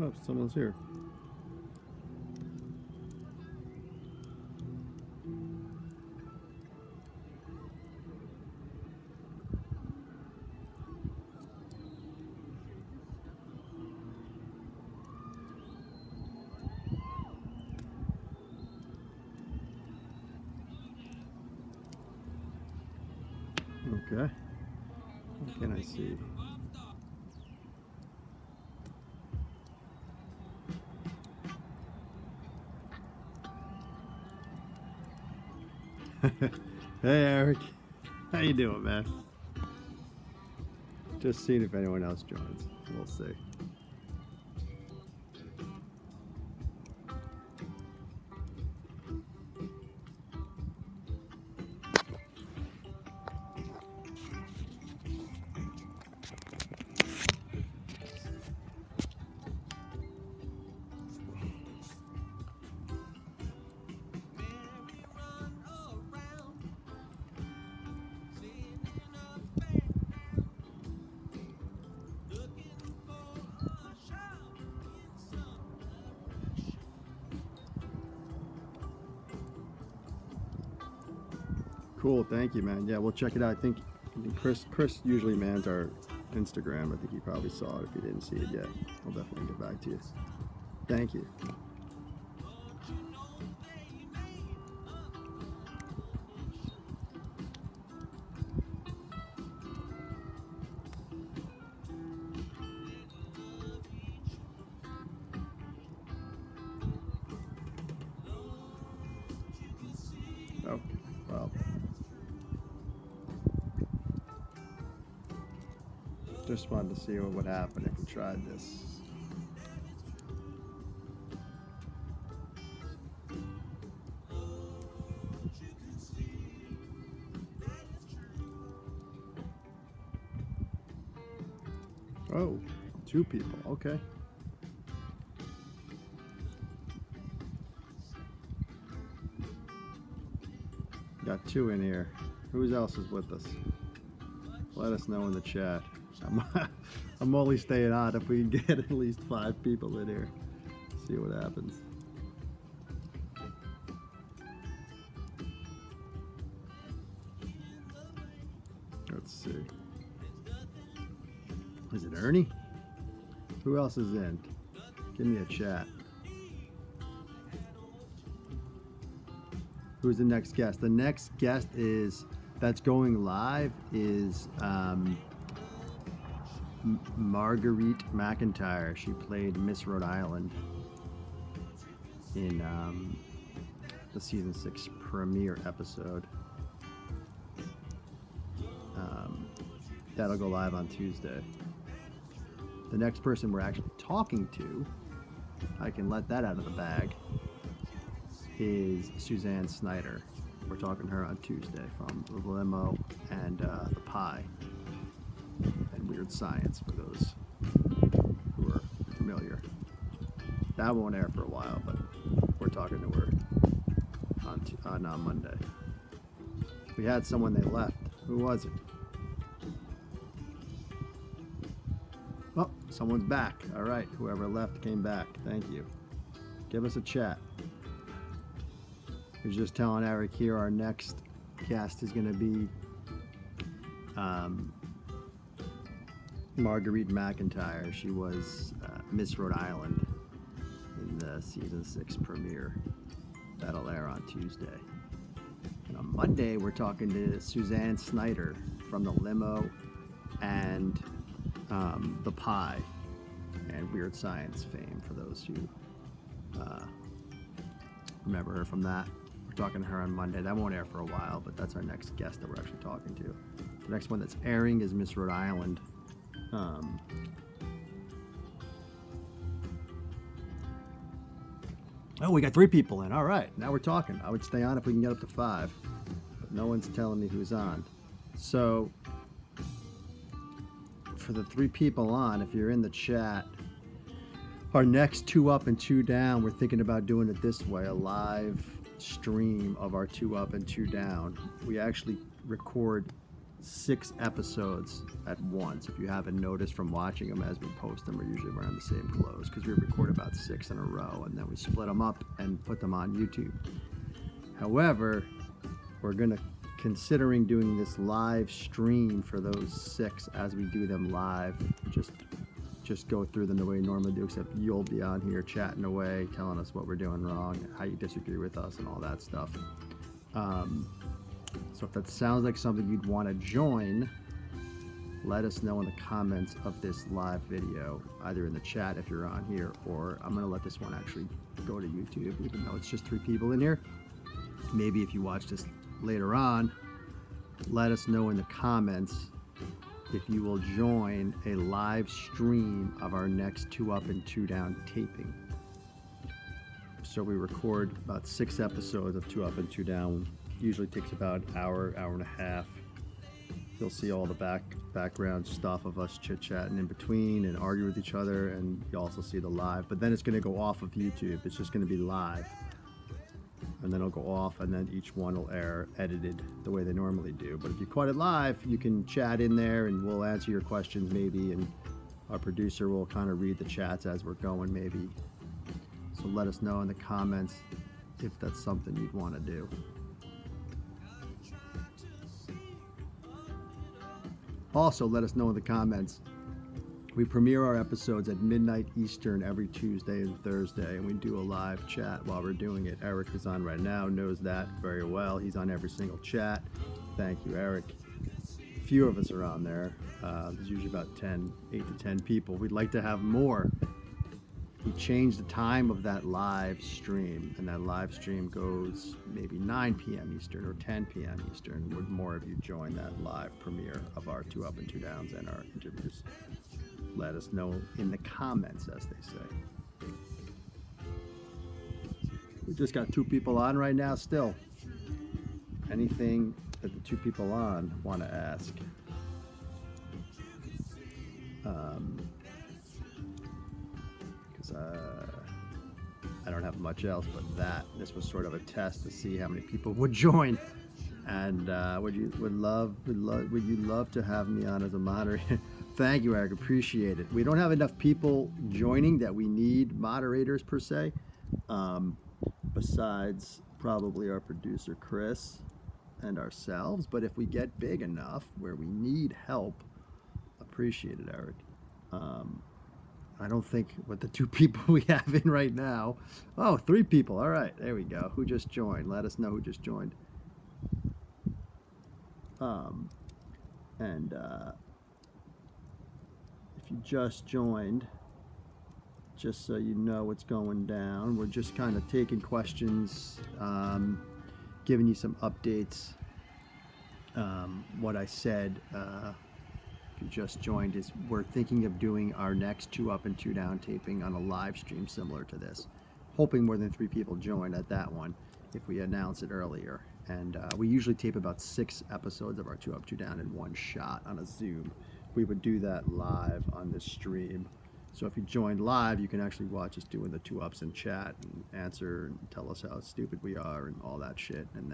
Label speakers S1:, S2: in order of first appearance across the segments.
S1: Oh, someone's here. Okay. What can I see? Hey Eric, how you doing, man? Just seeing if anyone else joins. We'll see. Cool, thank you, man. Yeah, we'll check it out. I think Chris usually mans our Instagram. I think he probably saw it if he didn't see it yet. I'll definitely get back to you. Thank you. Oh, well. Just wanted to see what would happen if we tried this. Oh, 2 people, okay. Got 2 in here. Who else is with us? Let us know in the chat. I'm only staying on if we can get at least 5 people in here. See what happens. Let's see. Is it Ernie? Who else is in? Give me a chat. Who's the next guest? The next guest that's going live is Marguerite McIntyre. She played Miss Rhode Island in the season 6 premiere episode. That'll go live on Tuesday. The next person we're actually talking to, I can let that out of the bag, is Suzanne Snyder. We're talking to her on Tuesday from The Limo and The Pie and Weird Science, for those who are familiar. That won't air for a while, but we're talking to her on Monday. We had someone, they left. Who was it? Oh, someone's back. All right, whoever left came back. Thank you. Give us a chat. I was just telling Eric here, our next cast is going to be Marguerite McIntyre. She was Miss Rhode Island in the season 6 premiere. That'll air on Tuesday. And on Monday, we're talking to Suzanne Snyder from The Limo and The Pie and Weird Science fame, for those who remember her from that. We're talking to her on Monday. That won't air for a while, but that's our next guest that we're actually talking to. The next one that's airing is Miss Rhode Island. Oh, we got 3 people in. All right, now we're talking. I would stay on if we can get up to 5, but no one's telling me who's on. So for the 3 people on, if you're in the chat, our next 2 up and 2 down, we're thinking about doing it this way, a live stream of our 2 up and 2 down. We actually record 6 episodes at once. If you haven't noticed from watching them as we post them, we're usually around the same close because we record about 6 in a row and then we split them up and put them on YouTube. However, we're going to considering doing this live stream for those 6 as we do them live. Just go through them the way we normally do, except you'll be on here chatting away, telling us what we're doing wrong, how you disagree with us, and all that stuff. So if that sounds like something you'd want to join, let us know in the comments of this live video, either in the chat if you're on here, or I'm going to let this one actually go to YouTube, even though it's just 3 people in here. Maybe if you watch this later on, let us know in the comments if you will join a live stream of our next 2 Up and 2 Down taping. So we record about 6 episodes of 2 Up and 2 Down. Usually takes about an hour, hour and a half. You'll see all the background stuff of us chit-chatting in between and argue with each other, and you also see the live. But then it's going to go off of YouTube. It's just going to be live. And then it'll go off, and then each one will air edited the way they normally do. But if you caught it live, you can chat in there, and we'll answer your questions maybe, and our producer will kind of read the chats as we're going maybe. So let us know in the comments if that's something you'd want to do. Also, let us know in the comments. We premiere our episodes at midnight Eastern every Tuesday and Thursday, and we do a live chat while we're doing it. Eric is on right now, knows that very well. He's on every single chat. Thank you, Eric. A few of us are on there. There's usually about 8 to 10 people. We'd like to have more. We changed the time of that live stream, and that live stream goes maybe 9 p.m. Eastern or 10 p.m. Eastern. Would more of you join that live premiere of our 2 Up and 2 Downs and our interviews? Let us know in the comments, as they say. We just got 2 people on right now still. Anything that the 2 people on want to ask? Because I don't have much else but that. This was sort of a test to see how many people would join. And would you love to have me on as a moderator? Thank you, Eric. Appreciate it. We don't have enough people joining that we need moderators per se. Besides probably our producer Chris and ourselves. But if we get big enough where we need help, appreciate it, Eric. I don't think with the 2 people we have in right now. Oh, 3 people. All right, there we go. Who just joined? Let us know who just joined. If you just joined, just so you know what's going down, we're just kind of taking questions, giving you some updates. What I said, if you just joined, is we're thinking of doing our next 2 Up and 2 Down taping on a live stream similar to this, hoping more than 3 people join at that one if we announce it earlier. And we usually tape about 6 episodes of our 2 Up, 2 Down in one shot on a Zoom. We would do that live on this stream. So if you joined live, you can actually watch us doing the 2 ups and chat and answer and tell us how stupid we are and all that shit. And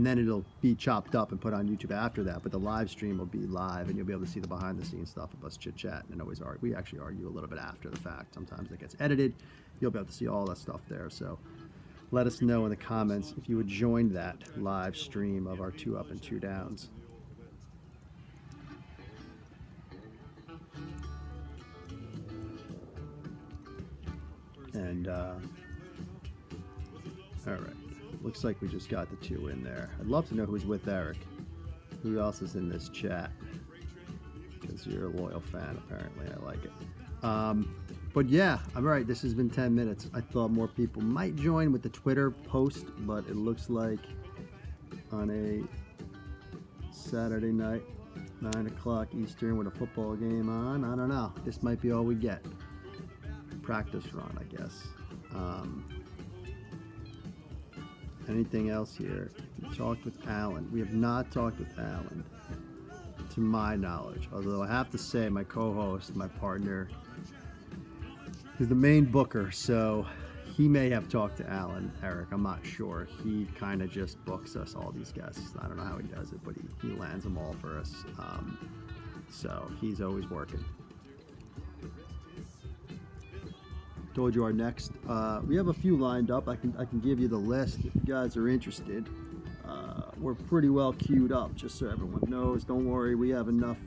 S1: then it'll be chopped up and put on YouTube after that. But the live stream will be live, and you'll be able to see the behind-the-scenes stuff of us chit-chatting and always argue. We actually argue a little bit after the fact. Sometimes it gets edited. You'll be able to see all that stuff there. So let us know in the comments if you would join that live stream of our 2 Up and 2 Downs. And all right, looks like we just got the 2 in there. I'd love to know who's with Eric. Who else is in this chat? Because you're a loyal fan, apparently. I like it. But yeah, all right, this has been 10 minutes. I thought more people might join with the Twitter post, but it looks like on a Saturday night, 9 o'clock Eastern with a football game on, I don't know. This might be all we get. Practice run, I guess. Anything else here? We talked with Alan. We have not talked with Alan, to my knowledge. Although I have to say, my co-host, my partner, is the main booker, so he may have talked to Alan, Eric. I'm not sure. He kind of just books us all these guests. I don't know how he does it, but he lands them all for us. So he's always working. Told you our next. We have a few lined up. I can give you the list if you guys are interested. We're pretty well queued up, just so everyone knows. Don't worry, we have enough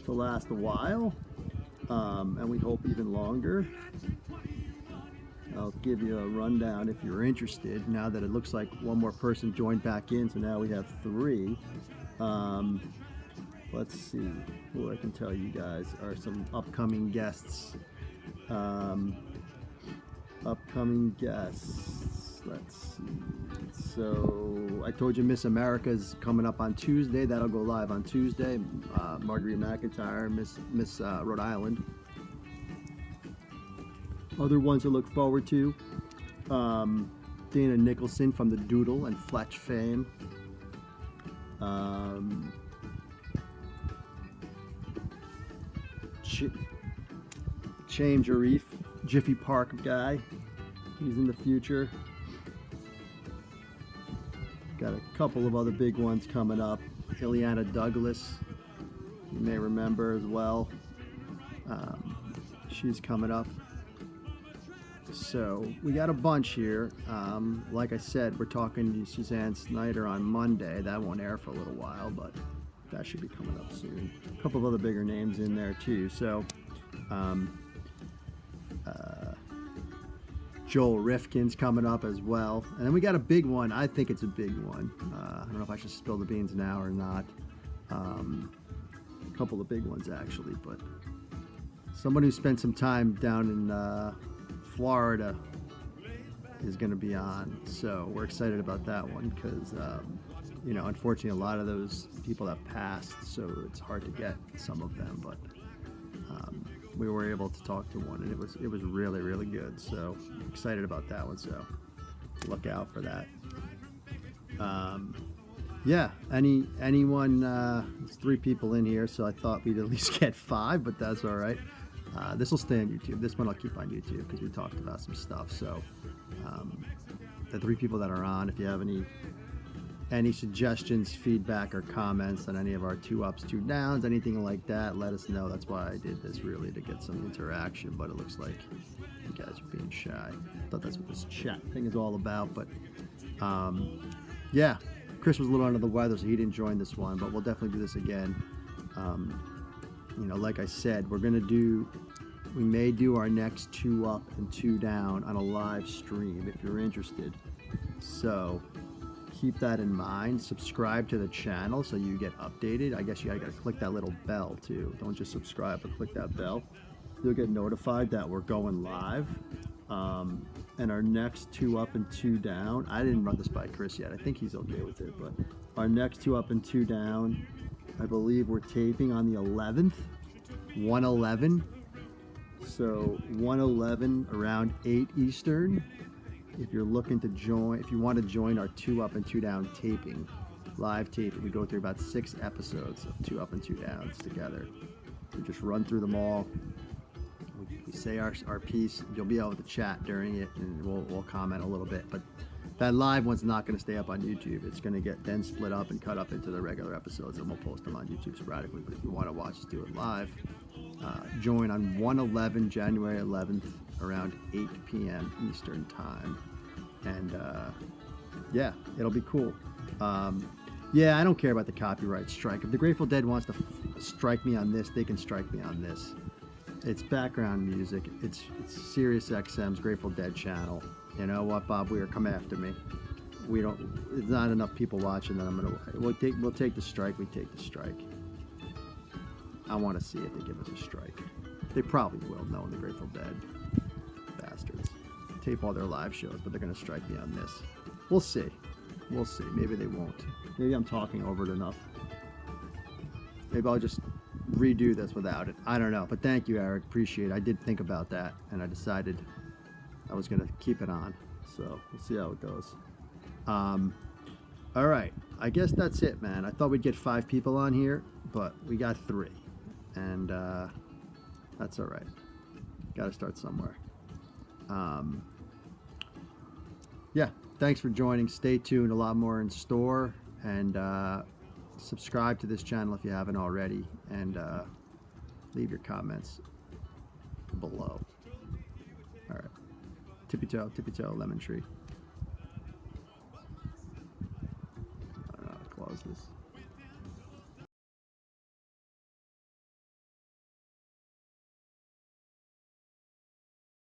S1: to last a while, and we hope even longer. I'll give you a rundown if you're interested. Now that it looks like one more person joined back in, so now we have 3. Let's see who I can tell you guys are some upcoming guests. Upcoming guests. Let's see. So I told you Miss America's coming up on Tuesday. That'll go live on Tuesday. Marguerite McIntyre, Miss Rhode Island. Other ones to look forward to. Dana Nicholson from the Doodle and Fletch fame. Chaim Jarif, Jiffy Park guy. He's in the future. Got a couple of other big ones coming up. Ileana Douglas, you may remember as well. She's coming up. So we got a bunch here. Like I said, we're talking to Suzanne Snyder on Monday. That won't air for a little while, but that should be coming up soon. A couple of other bigger names in there too. So Joel Rifkin's coming up as well. And then we got a big one. I think it's a big one. I don't know if I should spill the beans now or not. A couple of big ones actually, but someone who spent some time down in Florida is going to be on. So we're excited about that one because, unfortunately a lot of those people have passed, so it's hard to get some of them, but we were able to talk to one, and it was really, really good. So excited about that one. So look out for that. Anyone? There's 3 people in here, so I thought we'd at least get 5, but that's all right. This will stay on YouTube. This one I'll keep on YouTube because we talked about some stuff. So the 3 people that are on, if you have any suggestions, feedback, or comments on any of our 2 ups, 2 downs, anything like that, let us know. That's why I did this, really, to get some interaction, but it looks like you guys are being shy. I thought that's what this chat thing is all about, but Chris was a little under the weather, so he didn't join this one, but we'll definitely do this again. Like I said, we may do our next 2 up and 2 down on a live stream if you're interested. So keep that in mind. Subscribe to the channel so you get updated. I guess you gotta click that little bell too. Don't just subscribe, but click that bell. You'll get notified that we're going live. And our next 2 up and 2 down, I didn't run this by Chris yet. I think he's okay with it, but our next 2 up and 2 down, I believe we're taping on the 11th, 1/11. So 1/11 around 8 Eastern. If you're looking to join, if you want to join our 2 up and 2 down taping, live taping, we go through about 6 episodes of 2 up and 2 downs together. We just run through them all. We say our piece. You'll be able to chat during it, and we'll comment a little bit. But that live one's not going to stay up on YouTube. It's going to get then split up and cut up into the regular episodes, and we'll post them on YouTube sporadically. But if you want to watch us do it live, join on 1/11, January 11th, around 8 p.m. Eastern time. And it'll be cool. I don't care about the copyright strike. If the Grateful Dead wants to strike me on this, they can strike me on this. It's background music. It's Sirius XM's Grateful Dead channel. You know what, Bob Weir, come after me. It's not enough people watching that we'll take the strike. We take the strike. I want to see if they give us a strike. They probably will, knowing the Grateful Dead. Bastards. Tape all their live shows, but they're going to strike me on this. We'll see. Maybe they won't. Maybe I'm talking over it enough. Maybe I'll just redo this without it. I don't know. But thank you, Eric. Appreciate it. I did think about that, and I decided I was going to keep it on. So we'll see how it goes. All right. I guess that's it, man. I thought we'd get 5 people on here, but we got 3. And that's all right. Got to start somewhere. yeah, thanks for joining. Stay tuned. A lot more in store. And subscribe to this channel if you haven't already. And leave your comments below. All right. Tippy toe, lemon tree. I don't know how to close this.